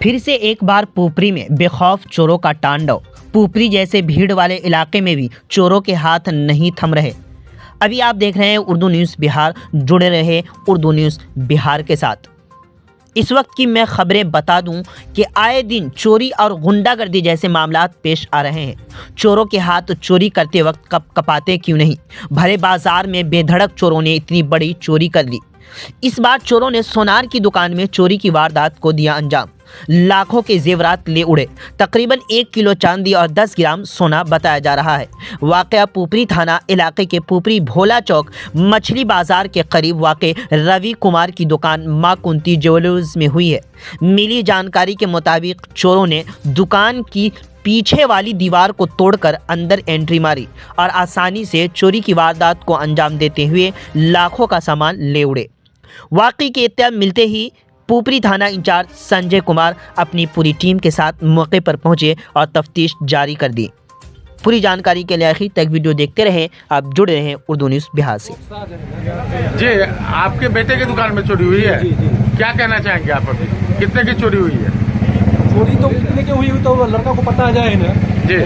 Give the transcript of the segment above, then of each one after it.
फिर से एक बार पुपरी में बेखौफ चोरों का तांडव। पुपरी जैसे भीड़ वाले इलाके में भी चोरों के हाथ नहीं थम रहे। अभी आप देख रहे हैं उर्दू न्यूज़ बिहार। जुड़े रहे उर्दू न्यूज़ बिहार के साथ। इस वक्त की मैं खबरें बता दूं कि आए दिन चोरी और गुंडागर्दी जैसे मामलात पेश आ रहे हैं। चोरों के हाथ चोरी करते वक्त कप कपाते क्यों नहीं। भरे बाजार में बेधड़क चोरों ने इतनी बड़ी चोरी कर ली। इस बार चोरों ने सोनार की दुकान में चोरी की वारदात को दिया अंजाम। लाखों के जेवरात ले उड़े। तकरीबन 1 किलो चांदी और 10 ग्राम सोना बताया जा रहा है। वाकया पुपरी थाना इलाके के पुपरी भोला चौक मछली बाजार के करीब वाक़ रवि कुमार की दुकान मां कुंती ज्वेलर्स में हुई है। मिली जानकारी के मुताबिक चोरों ने दुकान की पीछे वाली दीवार को तोड़कर अंदर एंट्री मारी और आसानी से चोरी की वारदात को अंजाम देते हुए लाखों का सामान ले उड़े। वाकई की इत्तला मिलते ही पुपरी थाना इंचार्ज संजय कुमार अपनी पूरी टीम के साथ मौके पर पहुंचे और तफ्तीश जारी कर दी। पूरी जानकारी के लिए आखिर तक वीडियो देखते रहें। आप जुड़े रहें उर्दू न्यूज़ बिहार से। जी, आपके बेटे की दुकान में चोरी हुई है। जी, जी। क्या कहना चाहेंगे आप अभी? कितने की चोरी हुई है? चोरी तो कितने की हुई तो लड़का को पता जाए ना जी।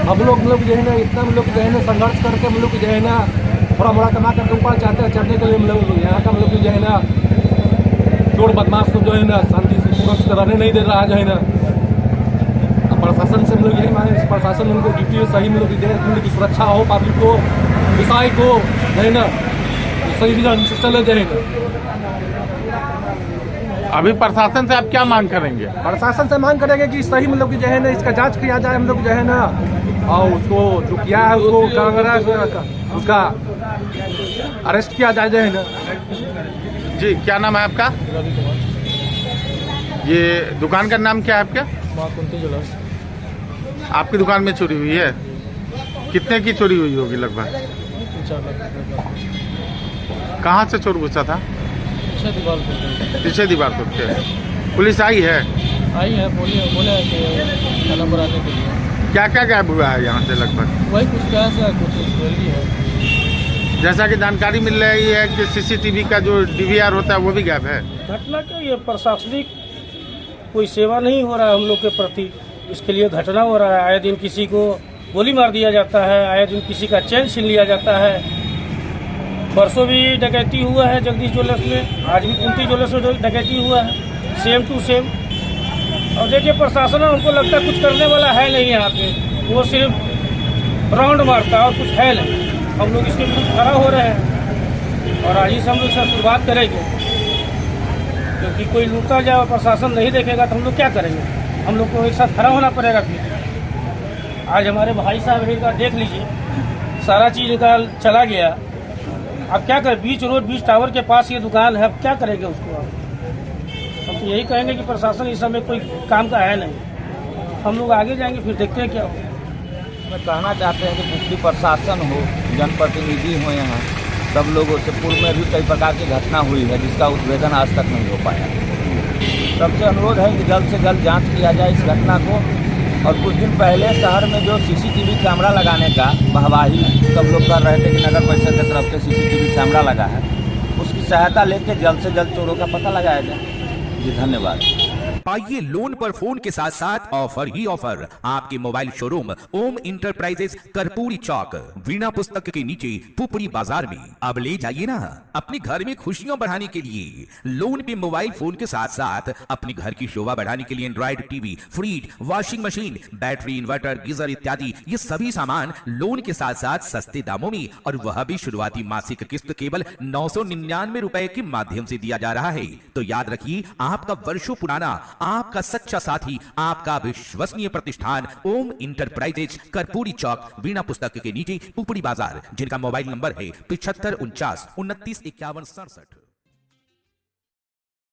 हम लोग जो है ना इतना हम लोग जो है ना संघर्ष करके हम लोग जो है ना थोड़ा मोड़ा कमा करके ऊपर चाहते हैं चढ़ने के लिए हम लोग यहाँ का हम लोग जो है ना चोर बदमाश को जो है ना शांति से सुरक्षित रहने नहीं दे रहा है ना। अब प्रशासन से हम लोग यही मांगे प्रशासन उनको ड्यूटी सही में लोग दे उनकी सुरक्षा हो, पब्लिक को विषय को जो है ना सही ढंग से चले जाएगा। अभी प्रशासन से आप क्या मांग करेंगे? प्रशासन से मांग करेंगे कि सही में लोग जो है ना इसका जांच किया जाए। हम लोग जो है ना और उसको जो किया है उसको उसका अरेस्ट किया जाए जो है ना। जी, क्या नाम है आपका? ये दुकान का नाम क्या है आपका? मां कुंती ज्वेलर्स। आपकी दुकान में चोरी हुई है। कितने की चोरी हुई होगी लगभग? कहाँ से चोर घुसा था? पीछे दीवार तोड़ के। पुलिस आई है? आई है, बोले कि थाना पर आने के लिए। क्या क्या गायब हुआ है यहाँ से लगभग? वही कुछ कैश है, कुछ ज्वेलरी है। जैसा कि जानकारी मिल रही है कि सीसीटीवी का जो डीवीआर होता है वो भी गायब है। घटना का ये प्रशासनिक कोई सेवा नहीं हो रहा है हम लोग के प्रति। इसके लिए घटना हो रहा है। आए दिन किसी को गोली मार दिया जाता है, आए दिन किसी का चैन छीन लिया जाता है। परसों भी डकैती हुआ है जगदीश ज्वेलर्स में, आज भी कुंती ज्वेलर्स में डकैती हुआ है, सेम टू सेम। और देखिए प्रशासन हमको लगता है कुछ करने वाला है नहीं यहाँ पे। वो सिर्फ राउंड मारता है और कुछ है नहीं। हम लोग इसके विरुद्ध खड़ा हो रहे हैं और आज ही से हम लोग इसका शुरुआत करेंगे, क्योंकि कोई लूटता जाए और प्रशासन नहीं देखेगा तो हम लोग क्या करेंगे। हम लोग को एक साथ खड़ा होना पड़ेगा। फिर आज हमारे भाई साहब इनका देख लीजिए, सारा चीज़ इनका चला गया। अब क्या करें? बीच रोड बीच टावर के पास ये दुकान है, अब क्या करेंगे उसको? हम तो यही कहेंगे कि प्रशासन इस समय कोई काम का है नहीं। हम लोग आगे जाएंगे, फिर देखते हैं क्या हो। मैं कहना चाहते हैं कि पुपरी प्रशासन हो, जनप्रतिनिधि हो, यहाँ सब लोगों से पूर्व में भी कई प्रकार की घटना हुई है जिसका उद्भेदन आज तक नहीं हो पाया। सबसे अनुरोध है कि जल्द से जल्द जांच किया जाए इस घटना को। और कुछ दिन पहले शहर में जो सीसीटीवी कैमरा लगाने का वाहवाही सब लोग कर रहे थे कि नगर परिषद की तरफ से सीसीटीवी कैमरा लगा है, उसकी सहायता लेकर जल्द से जल्द चोरों का पता लगाया जाए। जी, धन्यवाद। पाइए लोन पर फोन के साथ साथ ऑफर ही ऑफर। आपके मोबाइल शोरूम ओम इंटरप्राइजेस कर्पूरी चौक वीणा पुस्तक के नीचे पुपरी बाजार में। अब ले जाइए ना अपने घर में खुशियां बढ़ाने के लिए। लोन पे मोबाइल फोन के साथ साथ अपने घर की शोभा बढ़ाने के लिए Android TV, fridge, washing machine, battery, inverter, geyser इत्यादि ये सभी सामान लोन के साथ साथ सस्ते दामों में, और वह भी शुरुआती मासिक किस्त केवल 999 रुपए के माध्यम से दिया जा रहा है। तो याद रखिए, आपका वर्षों पुराना, आपका सच्चा साथी, आपका विश्वसनीय प्रतिष्ठान ओम इंटरप्राइजेज कर्पूरी चौक वीणा पुस्तक के नीचे पुपरी बाजार, जिनका मोबाइल नंबर है 75 49 29 51 67।